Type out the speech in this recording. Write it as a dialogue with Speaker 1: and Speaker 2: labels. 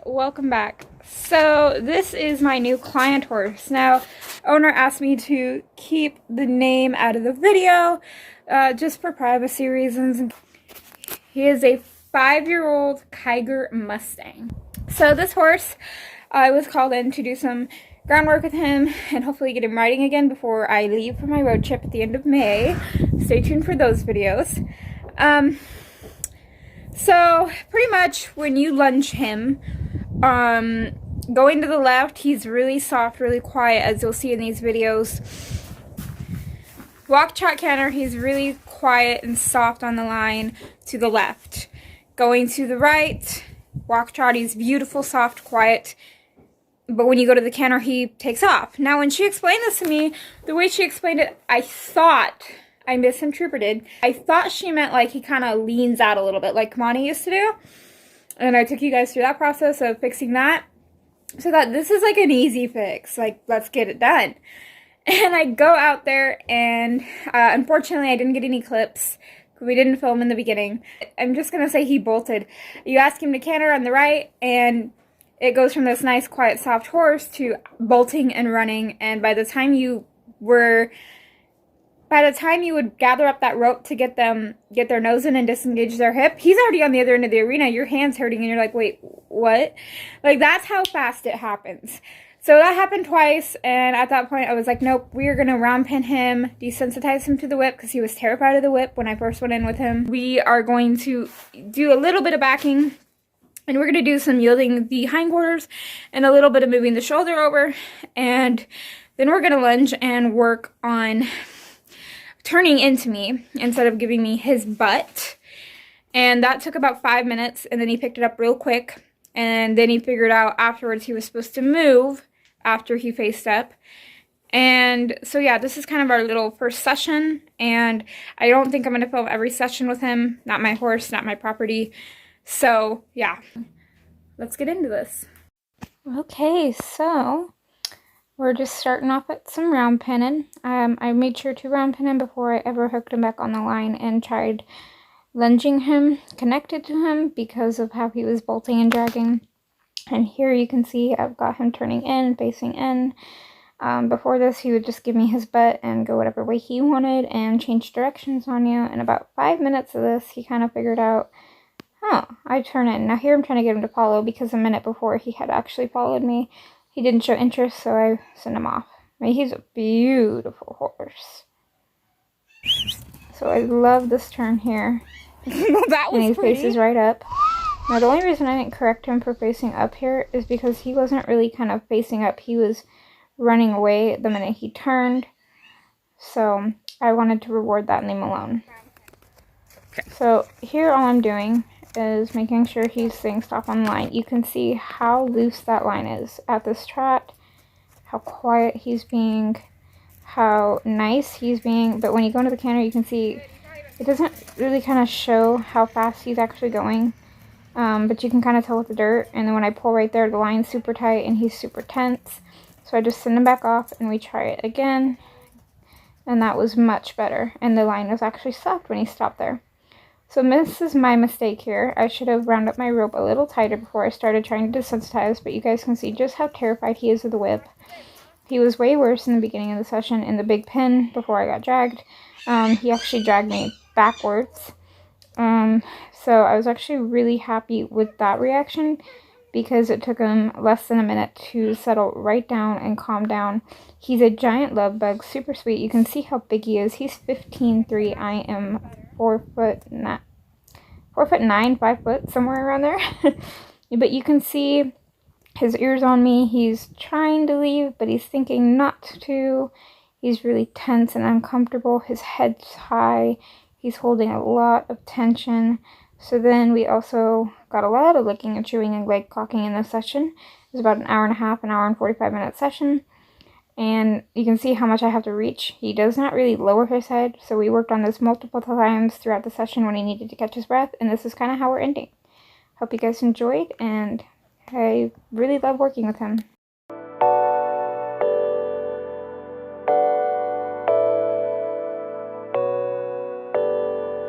Speaker 1: welcome back. So this is my new client horse. Now, owner asked me to keep the name out of the video just for privacy reasons. He is a 5-year-old Kiger Mustang. So this horse, I was called in to do some groundwork with him and hopefully get him riding again before I leave for my road trip at the end of May. Stay tuned for those videos. So pretty much when you lunge him, going to the left, he's really soft, really quiet, as you'll see in these videos. Walk, trot, canter, he's really quiet and soft on the line to the left. Going to the right, walk, trot, he's beautiful, soft, quiet. But when you go to the canter, he takes off. Now, when she explained this to me, the way she explained it, I thought I misinterpreted. I thought she meant like he kind of leans out a little bit like Kamani used to do. And I took you guys through that process of fixing that. So that this is like an easy fix. Like, let's get it done. And I go out there and unfortunately I didn't get any clips. We didn't film in the beginning. I'm just going to say he bolted. You ask him to canter on the right and it goes from this nice, quiet, soft horse to bolting and running. And by the time you would gather up that rope to get their nose in and disengage their hip, he's already on the other end of the arena. Your hand's hurting and you're like, wait, what? Like, that's how fast it happens. So that happened twice, and at that point I was like, nope, we're going to round pin him, desensitize him to the whip, because he was terrified of the whip when I first went in with him. We are going to do a little bit of backing, and we're going to do some yielding the hindquarters and a little bit of moving the shoulder over, and then we're going to lunge and work on turning into me instead of giving me his butt. And that took about 5 minutes, and then he picked it up real quick, and then he figured out afterwards he was supposed to move after he faced up. And so yeah, this is kind of our little first session, and I don't think I'm going to film every session with him. Not my horse, not my property. So yeah, let's get into this. Okay, so we're just starting off at some round pinning. I made sure to round pin him before I ever hooked him back on the line and tried lunging him, connected to him, because of how he was bolting and dragging. And here you can see I've got him turning in, facing in. Before this, he would just give me his butt and go whatever way he wanted and change directions on you. And about 5 minutes of this, he kind of figured out, oh, I turn in. Now here I'm trying to get him to follow, because a minute before he had actually followed me. He didn't show interest, so I sent him off. I mean, he's a beautiful horse. So I love this turn here. That was and he pretty. faces right up. Now the only reason I didn't correct him for facing up here is because he wasn't really kind of facing up. He was running away the minute he turned. So I wanted to reward that and leave him alone. Okay. So here all I'm doing is making sure he's staying stop on the line. You can see how loose that line is at this trot, how quiet he's being, how nice he's being. But when you go into the canter, you can see it doesn't really kind of show how fast he's actually going. But you can kind of tell with the dirt. And then when I pull right there, the line's super tight and he's super tense. So I just send him back off and we try it again. And that was much better. And the line was actually soft when he stopped there. So this is my mistake here. I should have wound up my rope a little tighter before I started trying to desensitize. But you guys can see just how terrified he is of the whip. He was way worse in the beginning of the session in the big pin before I got dragged. He actually dragged me backwards. So I was actually really happy with that reaction, because it took him less than a minute to settle right down and calm down. He's a giant love bug, super sweet. You can see how big he is. He's 15'3". I am 4'9", 5 foot, somewhere around there. But you can see his ears on me. He's trying to leave, but he's thinking not to. He's really tense and uncomfortable. His head's high. He's holding a lot of tension. So then we also got a lot of licking and chewing and leg clocking in this session. It was about an hour and a half, an hour and 45-minute session. And you can see how much I have to reach. He does not really lower his head, so we worked on this multiple times throughout the session when he needed to catch his breath. And this is kind of how we're ending. Hope you guys enjoyed, and I really love working with him.